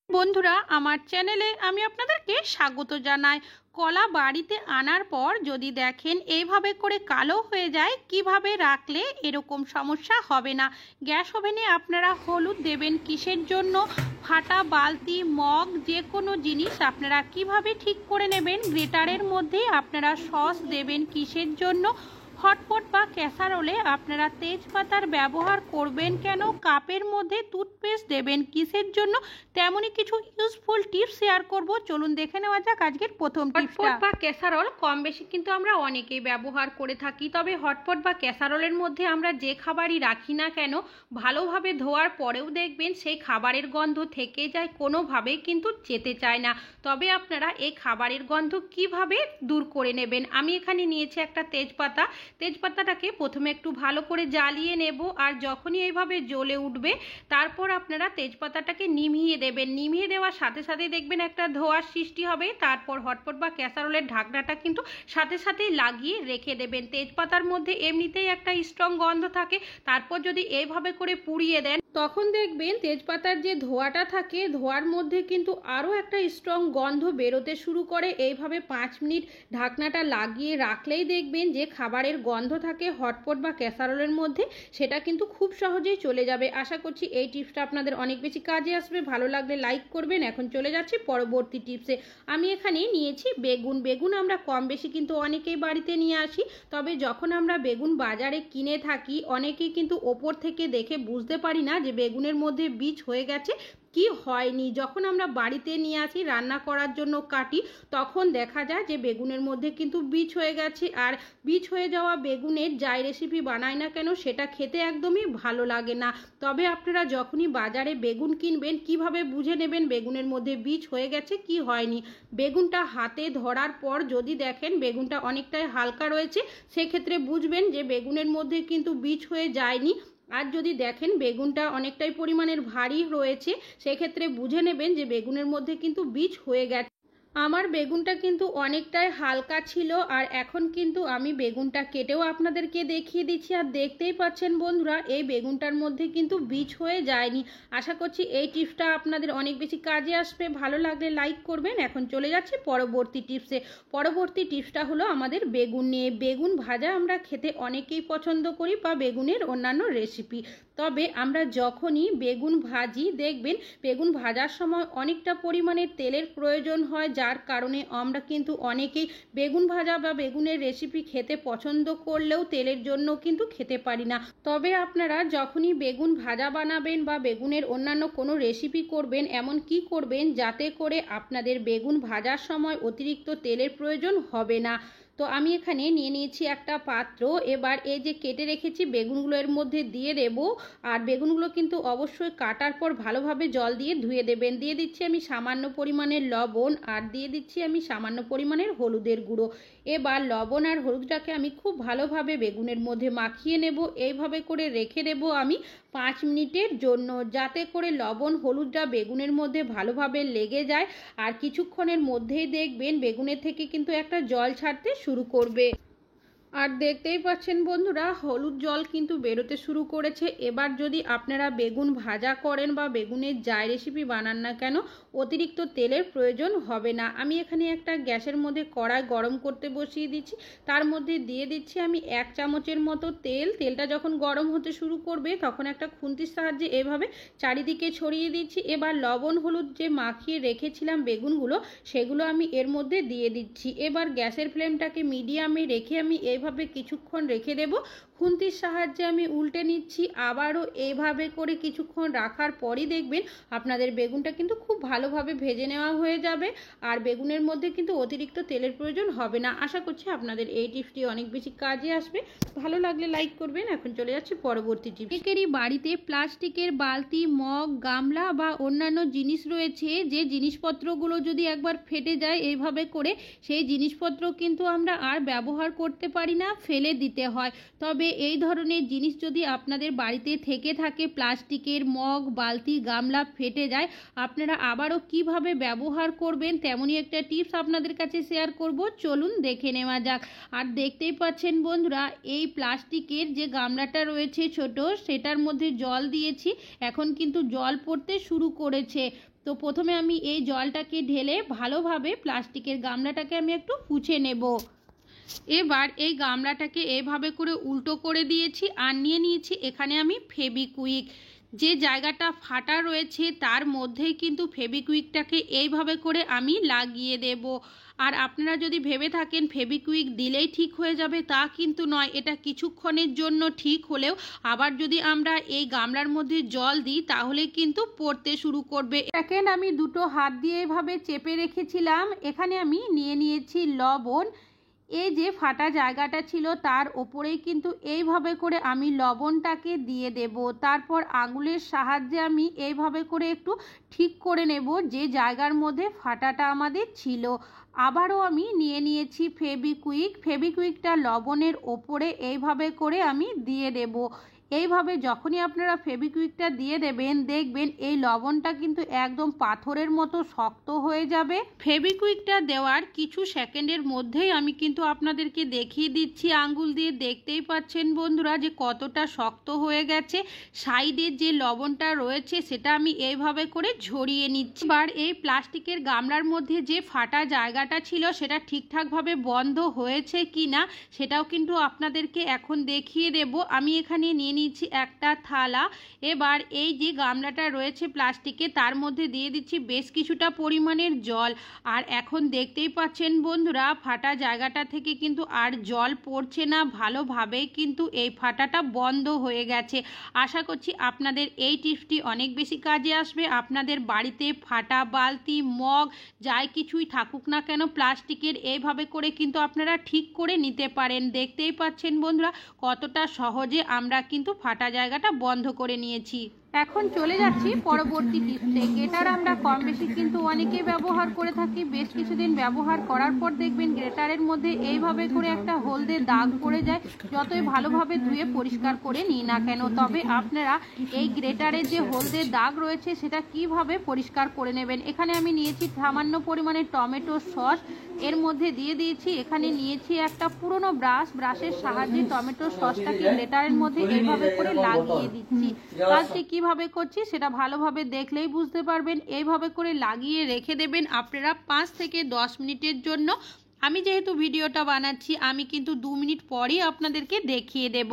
বন্ধুরা, আমার চ্যানেলে আমি আপনাদেরকে স্বাগত জানাই। কলা বাড়িতে আনার পর যদি দেখেন এইভাবে করে কালো হয়ে যায়, কিভাবে রাখলে এরকম সমস্যা হবে না। গ্যাস ওভেনে আপনারা হলুদ দেবেন কিসের জন্য, ফাটা বালতি মগ যে কোনো জিনিস আপনারা কিভাবে ঠিক করে নেবেন। গ্রেটারের মধ্যে আপনারা সস দেবেন কিসের জন্য, হটপট বা ক্যাসারোলে আপনারা তেজপাতার ব্যবহার করবেন কেন, কাপের মধ্যে টুথপেস্ট দেবেন কিসের জন্য, তেমনই কিছু ইউজফুল টিপস শেয়ার করব। চলুন দেখে নেওয়া যাক আজকের প্রথম টিপসটা। হটপট বা ক্যাসারোল কম বেশি কিন্তু আমরা অনেকেই ব্যবহার করে থাকি, তবে হটপট বা ক্যাসারোলের মধ্যে আমরা যে খাবারই রাখি না কেন ভালোভাবে ধোয়ার পরেও দেখবেন সেই খাবারের গন্ধ থেকে যায়, কোনোভাবেই কিন্তু যেতে চায় না। তবে আপনারা এই খাবারের গন্ধ কিভাবে দূর করে নেবেন, আমি এখানে নিয়েছি একটা তেজপাতা। তেজপাতাটাকে প্রথমে একটু ভালো করে জ্বালিয়ে নেব, আর যখনই এইভাবে জ্বলে উঠবে তারপর আপনারা তেজপাতাটাকে নিভিয়ে দেবেন। নিভিয়ে দেওয়ার সাথে সাথে দেখবেন একটা ধোঁয়ার সৃষ্টি হবে। তারপর হটপট বা ক্যাসারোলের ঢাকনাটা কিন্তু সাথে সাথে লাগিয়ে রেখে দেবেন। তেজপাতার মধ্যে এমনিতেই একটা স্ট্রং গন্ধ থাকে, তারপর যদি এইভাবে করে পুড়িয়ে দেন তখন দেখবেন তেজপাতার যে ধোঁয়াটা থাকে ধোঁয়ার মধ্যে কিন্তু আরও একটা স্ট্রং গন্ধ বেরোতে শুরু করে। এইভাবে 5 মিনিট ঢাকনাটা লাগিয়ে রাখলেই দেখবেন যে খাবারের গন্ধ থাকে হটপট বা ক্যাসারোলের মধ্যে সেটা কিন্তু খুব সহজেই চলে যাবে। আশা করছি এই টিপসটা আপনাদের অনেক বেশি কাজে আসবে। ভালো লাগলে লাইক করবেন। এখন চলে যাচ্ছি পরবর্তী টিপসে। আমি এখানে নিয়েছি বেগুন। বেগুন আমরা কম বেশি কিন্তু অনেকেই বাড়িতে নিয়ে আসি, তবে যখন আমরা বেগুন বাজারে কিনে থাকি অনেকেই কিন্তু ওপর থেকে দেখে বুঝতে পারি না যে বেগুনের মধ্যে বীজ হয়ে গেছে কি হয়নি। যখন আমরা বাড়িতে নিয়ে আসি রান্না করার জন্য কাটি তখন দেখা যায় যে বেগুনের মধ্যে কিন্তু বীজ হয়ে গেছে। আর বীজ হয়ে যাওয়া বেগুনের যাই রেসিপি বানায় না কেন সেটা খেতে একদমই ভালো লাগে না। তবে আপনারা যখনই বাজারে বেগুন কিনবেন কিভাবে বুঝে নেবেন বেগুনের মধ্যে বীজ হয়ে গেছে কি হয়নি। বেগুনটা হাতে ধরার পর যদি দেখেন বেগুনটা অনেকটাই হালকা রয়েছে সেক্ষেত্রে বুঝবেন যে বেগুনের মধ্যে কিন্তু বীজ হয়ে যায়নি। আর যদি দেখেন বেগুনটা অনেকটাই পরিমাণের ভারী রয়েছে সেক্ষেত্রে বুঝে নেবেন যে বেগুনের মধ্যে কিন্তু বীজ হয়ে গেছে। আমার বেগুনটা কিন্তু অনেকটাই হালকা ছিল, আর এখন কিন্তু আমি বেগুনটা কেটেও আপনাদেরকে দেখিয়ে দিচ্ছি। আর দেখতেই পাচ্ছেন বন্ধুরা এই বেগুনটার মধ্যে কিন্তু বীজ হয়ে যায়নি। আশা করছি এই টিপসটা আপনাদের অনেক বেশি কাজে আসবে। ভালো লাগলে লাইক করবেন। এখন চলে যাচ্ছি পরবর্তী টিপসে। পরবর্তী টিপসটা হলো আমাদের বেগুন নিয়ে। বেগুন ভাজা আমরা খেতে অনেকেই পছন্দ করি বা বেগুনের অন্যান্য রেসিপি, তবে আমরা যখনই বেগুন ভাজি দেখবেন বেগুন ভাজার সময় অনেকটা পরিমাণে তেলের প্রয়োজন হয়, যার কারণে আমরা কিন্তু অনেকেই বেগুন ভাজা বা বেগুনের রেসিপি খেতে পছন্দ করলেও তেলের জন্য কিন্তু খেতে পারি না। তবে আপনারা যখনই বেগুন ভাজা বানাবেন বা বেগুনের অন্যান্য কোনো রেসিপি করবেন এমন কি করবেন যাতে করে আপনাদের বেগুন ভাজার সময় অতিরিক্ত তেলের প্রয়োজন হবে না। তো আমি এখানে নিয়ে নিয়েছি একটা পাত্র। এবার এই যে কেটে রেখেছি বেগুনগুলো এর মধ্যে দিয়ে দেব। আর বেগুনগুলো কিন্তু অবশ্যই কাটার পর ভালোভাবে জল দিয়ে ধুয়ে দেবেন। দিয়ে দিচ্ছি আমি সামান্য পরিমাণের লবণ, আর দিয়ে দিচ্ছি আমি সামান্য পরিমাণের হলুদের গুঁড়ো। এবার লবণ আর হলুদটাকে আমি খুব ভালোভাবে বেগুনের মধ্যে মাখিয়ে নেব। এইভাবে করে রেখে দেব আমি 5 মিনিটের জন্য, যাতে করে লবণ হলুদটা বেগুনের মধ্যে ভালোভাবে লেগে যায়। আর কিছুক্ষণের মধ্যেই দেখবেন বেগুনের থেকে কিন্তু একটা জল ছাড়তে শুরু করবে। আর দেখতেই পাচ্ছেন বন্ধুরা হলুদ জল কিন্তু বেরোতে শুরু করেছে। এবার যদি আপনারা বেগুন ভাজা করেন বা বেগুনের যাই রেসিপি বানান না কেন অতিরিক্ত তেলের প্রয়োজন হবে না। আমি এখানে একটা গ্যাসের মধ্যে কড়াই গরম করতে বসিয়ে দিচ্ছি। তার মধ্যে দিয়ে দিচ্ছি আমি 1 চামচের মতো তেল। তেলটা যখন গরম হতে শুরু করবে তখন একটা খুন্তির সাহায্যে এভাবে চারিদিকে ছড়িয়ে দিচ্ছি। এবার লবণ হলুদ যে মাখিয়ে রেখেছিলাম বেগুনগুলো সেগুলো আমি এর মধ্যে দিয়ে দিচ্ছি। এবার গ্যাসের ফ্লেমটাকে মিডিয়ামে রেখে আমি এইভাবে কিছুক্ষণ রেখে দেব। খুন্তির সাহায্যে আমি উল্টে নিচ্ছি। আবারও এইভাবে করে কিছুক্ষণ রাখার পরই দেখবেন আপনাদের বেগুনটা কিন্তু খুব ভালোভাবে ভেজে নেওয়া হয়ে যাবে, আর বেগুনের মধ্যে কিন্তু অতিরিক্ত তেলের প্রয়োজন হবে না। আশা করছি আপনাদের এই টিপসটি অনেক বেশি কাজে আসবে। ভালো লাগলে লাইক করবেন। এখন চলে যাচ্ছি পরবর্তী টিপস। অনেকেরই বাড়িতে প্লাস্টিকের বালতি মগ গামলা বা অন্যান্য জিনিস রয়েছে যে জিনিসপত্রগুলো যদি একবার ফেটে যায় এইভাবে করে সেই জিনিসপত্র কিন্তু আমরা আর ব্যবহার করতে পারি না, ফেলে দিতে হয়। তবে এই ধরনের জিনিস যদি আপনাদের বাড়িতে থেকে থাকে প্লাস্টিকের মগ বালতি গামলা ফেটে যায় আপনারা আবারও কিভাবে ব্যবহার করবেন তেমনই একটা টিপস আপনাদের কাছে শেয়ার করব। চলুন দেখে নেওয়া যাক। আর দেখতেই পাচ্ছেন বন্ধুরা এই প্লাস্টিকের যে গামলাটা রয়েছে ছোট সেটার মধ্যে জল দিয়েছি, এখন কিন্তু জল পড়তে শুরু করেছে। তো প্রথমে আমি এই জলটাকে ঢেলে ভালোভাবে প্লাস্টিকের গামলাটাকে আমি একটু পুছে নেব। এবার এই গামলাটাকে এভাবে করে উল্টো করে দিয়েছি আর নিয়ে নিয়েছি এখানে আমি ফেবিকুইক। যে জায়গাটা ফাটা রয়েছে তার মধ্যেই কিন্তু ফেবিকুইকটাকে এইভাবে করে আমি লাগিয়ে দেব। আর আপনারা যদি ভেবে থাকেন ফেবিকুইক দিলেই ঠিক হয়ে যাবে, তা কিন্তু নয়। এটা কিছুক্ষণের জন্য ঠিক হলেও আবার যদি আমরা এই গামলার মধ্যে জল দিই তাহলে কিন্তু পড়তে শুরু করবে। সেকেন্ড আমি দুটো হাত দিয়ে এভাবে চেপে রেখেছিলাম। এখানে আমি নিয়ে নিয়েছি লবণ। এই যে ফাটা জায়গাটা ছিল তার ওপরেই কিন্তু এইভাবে করে আমি লবণটাকে দিয়ে দেব। তারপর আঙুলের সাহায্যে আমি এইভাবে করে একটু ঠিক করে নেব যে জায়গার মধ্যে ফাটাটা আমাদের ছিল। আবারও আমি নিয়ে নিয়েছি ফেবিকুইকটা লবণের ওপরে এইভাবে করে আমি দিয়ে দেব। এইভাবে যখনই আপনারা ফেবিকুইকটা দিয়ে দেবেন দেখবেন এই লবণটা কিন্তু একদম পাথরের মতো শক্ত হয়ে যাবে। ফেবিকুইকটা দেওয়ার কিছু সেকেন্ডের মধ্যেই আমি কিন্তু আপনাদেরকে দেখিয়ে দিচ্ছি আঙ্গুল দিয়ে, দেখতেই পাচ্ছেন বন্ধুরা যে কতটা শক্ত হয়ে গেছে। সাইডের যে লবণটা রয়েছে সেটা আমি এইভাবে করে ঝরিয়ে নিচ্ছি। এবার এই প্লাস্টিকের গামলার মধ্যে যে ফাটা জায়গাটা ছিল সেটা ঠিকঠাকভাবে বন্ধ হয়েছে কি না সেটাও কিন্তু আপনাদেরকে এখন দেখিয়ে দেব। আমি এখানে নিয়ে নিচ্ছি একটা থালা। এবার এই যে গামলাটা রয়েছে প্লাস্টিকে তার মধ্যে দিয়ে দিচ্ছি বেশ কিছুটা পরিমাণের জল। আর এখন দেখতেই পাচ্ছেন বন্ধুরা ফাটা জায়গাটা থেকে কিন্তু আর জল পড়ছে না, ভালোভাবেই কিন্তু এই ফাটাটা বন্ধ হয়ে গেছে। আশা করছি আপনাদের এই টিপসটি অনেক বেশি কাজে আসবে। আপনাদের বাড়িতে ফাটা বালতি, মগ যাই কিছুই থাকুক না কেন প্লাস্টিকের এইভাবে করে কিন্তু আপনারা ঠিক করে নিতে পারেন। দেখতেই পাচ্ছেন বন্ধুরা কতটা সহজে আমরা কিন্তু ফাটা জায়গাটা বন্ধ করে নিয়েছি। এখন চলে যাচ্ছি পরবর্তী টিপসে। গ্রেটার আমরা কম বেশি কিন্তু অনেকেই ব্যবহার করে থাকি। বেশ কিছুদিন ব্যবহার করার পর দেখবেন গ্রেটারের মধ্যে এইভাবে করে একটা হলদে দাগ পড়ে যায়, যতই ভালোভাবে ধুয়ে পরিষ্কার করে নিই না কেন। তবে আপনারা এই গ্রেটারের যে হলদে দাগ রয়েছে সেটা কিভাবে পরিষ্কার করে নেবেন। এখানে আমি নিয়েছি সামান্য পরিমাণে টমেটো সস, এর মধ্যে দিয়ে দিয়েছি এখানে নিয়েছি একটা পুরনো ব্রাশের সাহায্যে টমেটো সসটাকে গ্রেটারের মধ্যে এইভাবে করে লাগিয়ে দিচ্ছি। কাজটি কিভাবে করছি সেটা ভালোভাবে দেখলেই বুঝতে পারবেন। এইভাবে করে লাগিয়ে রেখে দেবেন আপনারা 5 থেকে 10 মিনিটের জন্য। আমি যেহেতু ভিডিওটা বানাচ্ছি আমি কিন্তু 2 মিনিট পরেই আপনাদেরকে দেখিয়ে দেব।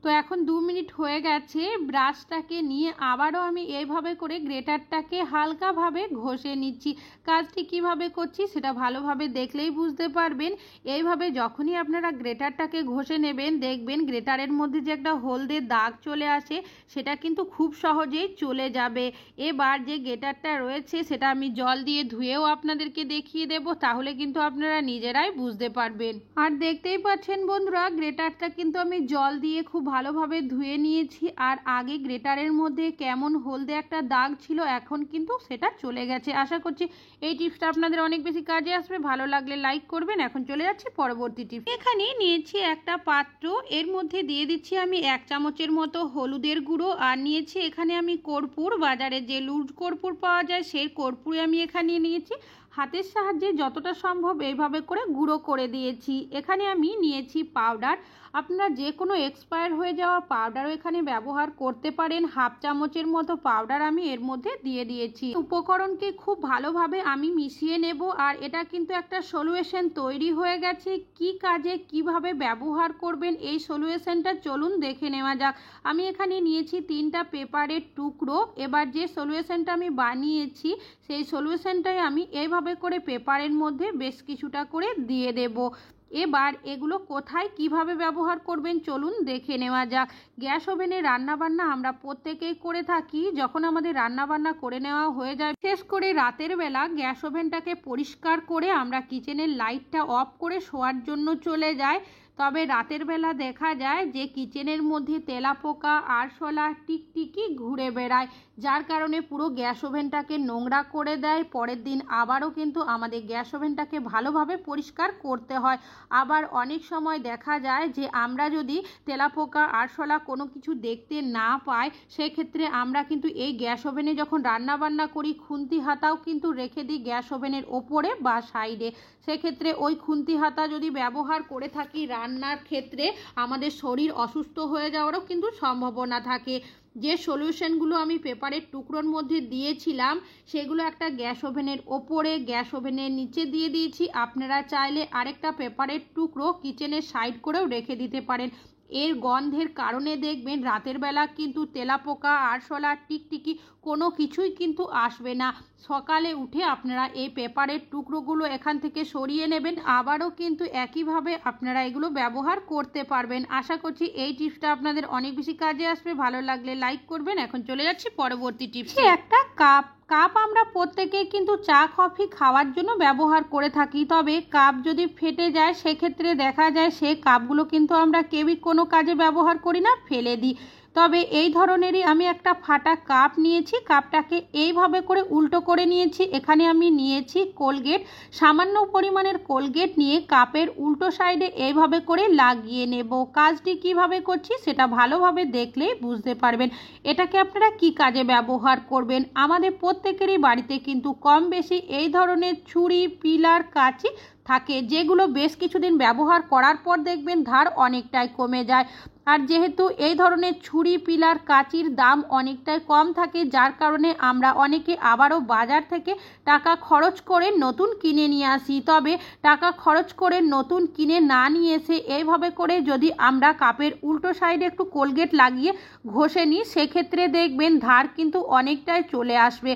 তো এখন 2 মিনিট হয়ে গেছে। ব্রাশটাকে নিয়ে আবারও আমি এইভাবে করে গ্রেটারটাকে হালকাভাবে ঘষে নিচ্ছি। কাজটি কিভাবে করছি সেটা ভালোভাবে দেখলেই বুঝতে পারবেন। এইভাবে যখনই আপনারা গ্রেটারটাকে ঘষে নেবেন দেখবেন গ্রেটারের মধ্যে যে একটা হলদে দাগ চলে আসে সেটা কিন্তু খুব সহজেই চলে যাবে। এবার যে গ্রেটারটা রয়েছে সেটা আমি জল দিয়ে ধুয়েও আপনাদেরকে দেখিয়ে দেব, তাহলে কিন্তু আপনারা নিজেরাই বুঝতে পারবেন। আর দেখতেই পাচ্ছেন বন্ধুরা গ্রেটারটা কিন্তু আমি জল দিয়ে খুব ভালোভাবে ধুয়ে নিয়েছি। আর আগে গ্রেটারের মধ্যে কেমন হলদে একটা দাগ ছিল এখন কিন্তু সেটা চলে গেছে। আশা করছি এই টিপসটা আপনাদের অনেক বেশি কাজে আসবে। ভালো লাগলে লাইক করবেন। এখন চলে যাচ্ছি পরবর্তী টিপস। এখানে নিয়েছি একটা পাত্র, এর মধ্যে দিয়ে দিচ্ছি আমি 1 চামচের মতো হলুদের গুঁড়ো। আর নিয়েছি এখানে আমি কর্পূর, বাজারে যে লুজ কর্পূর পাওয়া যায় সেই কর্পূর আমি এখানে নিয়েছি। হাতের সাহায্যে যতটা সম্ভব এইভাবে করে গুঁড়ো করে দিয়েছি। এখানে আমি নিয়েছি পাউডার। আপনারা যে কোনো এক্সপায়ার হয়ে যাওয়া পাউডারও এখানে ব্যবহার করতে পারেন। 1/2 চামচের মতো পাউডার আমি এর মধ্যে দিয়ে দিয়েছি। উপকরণকে খুব ভালোভাবে আমি মিশিয়ে নেব। আর এটা কিন্তু একটা সলিউশন তৈরি হয়ে গেছে। কি কাজে কিভাবে ব্যবহার করবেন এই সলিউশনটা চলুন দেখে নেওয়া যাক। আমি এখানে নিয়েছি 3টা পেপারের টুকরো। এবার যে সলিউশনটা আমি বানিয়েছি সেই সলিউশনটাই আমি এইভাবে করে পেপারের মধ্যে বেশ কিছুটা করে দিয়ে দেব। এবার এগুলো কোথায় কিভাবে ব্যবহার করবেন চলুন দেখে নেওয়া যাক। গ্যাস ওভেনে রান্নাবান্না আমরা প্রত্যেকেই করে থাকি। যখন আমাদের রান্নাবান্না করে নেওয়া হয়ে যায়, বিশেষ করে রাতের বেলা গ্যাস ওভেনটাকে পরিষ্কার করে আমরা কিচেনের লাইটটা অফ করে শোয়ার জন্য চলে যাই। তবে রাতের বেলা দেখা যায় যে কিচেনের মধ্যে তেলাপোকা, আরশোলা, টিকটিকি ঘুরে বেড়ায়, যার কারণে পুরো গ্যাস ওভেনটাকে নোংরা করে দেয়। পরের দিন আবারও কিন্তু আমাদের গ্যাস ওভেনটাকে ভালোভাবে পরিষ্কার করতে হয়। আবার অনেক সময় দেখা যায় যে আমরা যদি তেলাপোকা, আরশোলা কোনো কিছু দেখতে না পাই সেক্ষেত্রে আমরা কিন্তু এই গ্যাস ওভেনে যখন রান্নাবান্না করি খুন্তি হাতাও কিন্তু রেখে দিই গ্যাস ওভেনের ওপরে বা সাইডে। সেক্ষেত্রে ওই খুন্তি হাতা যদি ব্যবহার করে থাকি রান্নার ক্ষেত্রে আমাদের শরীর অসুস্থ হয়ে যাওয়ারও কিন্তু সম্ভাবনা থাকে। যে সলিউশনগুলো আমি পেপারের টুকরোর মধ্যে দিয়েছিলাম সেগুলো একটা গ্যাস ওভেনের ওপরে, গ্যাস ওভেনের নিচে দিয়ে দিয়েছি। আপনারা চাইলে আরেকটা পেপারের টুকরো কিচেনের সাইড করেও রেখে দিতে পারেন। এর গন্ধের কারণে দেখবেন রাতের বেলা কিন্তু তেলাপোকা, আরশোলা, টিকটিকি কোনো কিছুই কিন্তু আসবে না। সকালে উঠে আপনারা এই পেপারের টুকরোগুলো এখান থেকে সরিয়ে নেবেন, আবারও কিন্তু একইভাবে আপনারা এগুলো ব্যবহার করতে পারবেন। আশা করছি এই টিপসটা আপনাদের অনেক বেশি কাজে আসবে। ভালো লাগলে লাইক করবেন। এখন চলে যাচ্ছি পরবর্তী টিপসে। একটা কাপ আমরা প্রত্যেকেই কিন্তু চা কফি খাওয়ার জন্য ব্যবহার করে থাকি, তবে কাপ যদি ফেটে যায় সেক্ষেত্রে দেখা যায় সে কাপগুলো কিন্তু আমরা কেউই কোনো কাজে ব্যবহার করি না, ফেলে দিই। তবে এই ধরনেরই আমি একটা ফাটা কাপ নিয়েছি, কাপটাকে এইভাবে করে উল্টো করে নিয়েছি। এখানে আমি নিয়েছি কোলগেট, সামান্য পরিমাণের কোলগেট নিয়ে কাপের উল্টো সাইডে এইভাবে করে লাগিয়ে নেব। কাজটি কিভাবে করছি সেটা ভালোভাবে দেখলেই বুঝতে পারবেন। এটাকে আপনারা কি কাজে ব্যবহার করবেন। আমাদের প্রত্যেকেরই বাড়িতে কিন্তু কম বেশি এই ধরনের ছুরি, পিলার, কাঁচি থাকে, যেগুলো বেশ কিছুদিন ব্যবহার করার পর দেখবেন ধার অনেকটাই কমে যায়। আর যেহেতু এই ধরনের ছুরি, পিলার, কাঁচির দাম অনেকটাই কম থাকে, যার কারণে আমরা অনেকে আবারও বাজার থেকে টাকা খরচ করে নতুন কিনে নিয়ে আসি। তবে টাকা খরচ করে নতুন কিনে না নিয়ে এসে এইভাবে করে যদি আমরা কাপের উল্টো সাইডে একটু কোলগেট লাগিয়ে ঘষে নিই সেক্ষেত্রে দেখবেন ধার কিন্তু অনেকটাই চলে আসবে।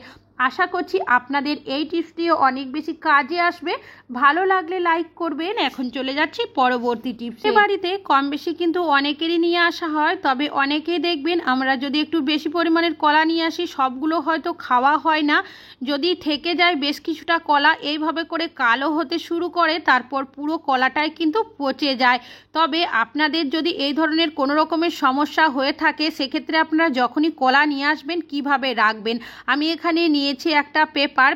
আশা করছি আপনাদের এই টিপসটিও অনেক বেশি কাজে আসবে। ভালো লাগলে লাইক করবেন। এখন চলে যাচ্ছি পরবর্তী টিপসে। বাড়িতে কম বেশি কিন্তু অনেকেরই নিয়ে আসা হয়, তবে অনেকেই দেখবেন আমরা যদি একটু বেশি পরিমাণের কলা নিয়ে আসি সবগুলো হয়তো খাওয়া হয় না। যদি থেকে যায় বেশ কিছুটা কলা এইভাবে করে কালো হতে শুরু করে, তারপর পুরো কলাটাই কিন্তু পচে যায়। তবে আপনাদের যদি এই ধরনের কোনো রকমের সমস্যা হয়ে থাকে সেক্ষেত্রে আপনারা যখনই কলা নিয়ে আসবেন কিভাবে রাখবেন। আমি এখানে নিয়েছি একটা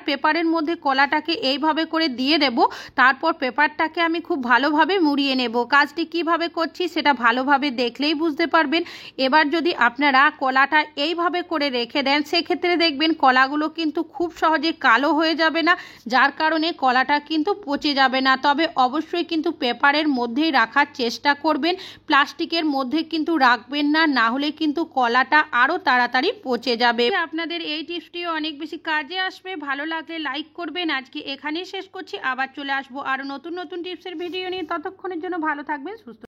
পেপারের মধ্যে কলাটাকে এইভাবে করে দিয়ে দেব, তারপর পেপারটাকে আমি খুব ভালোভাবে মুড়িয়ে নেব। কাজটি কিভাবে করছি সেটা ভালোভাবে দেখলেই বুঝতে পারবেন। এবার যদি আপনারা কলাটা এইভাবে করে রেখে দেন সেক্ষেত্রে দেখবেন কলাগুলো কিন্তু খুব সহজে কালো হয়ে যাবে না, যার কারণে কলাটা কিন্তু পচে যাবে না। তবে অবশ্যই কিন্তু পেপারের মধ্যেই রাখার চেষ্টা করবেন, প্লাস্টিকের মধ্যে কিন্তু রাখবেন না, না হলে কিন্তু কলাটা আরও তাড়াতাড়ি পচে যাবে। আপনাদের এই টিপসটিও অনেক বেশি কাজে আসবে। ভালো লাগলে লাইক করবেন। আজকে এখানেই শেষ করছি, আবার চলে আসবো আরও নতুন নতুন টিপসের ভিডিও নিয়ে। ততক্ষণের জন্য ভালো থাকবেন, সুস্থ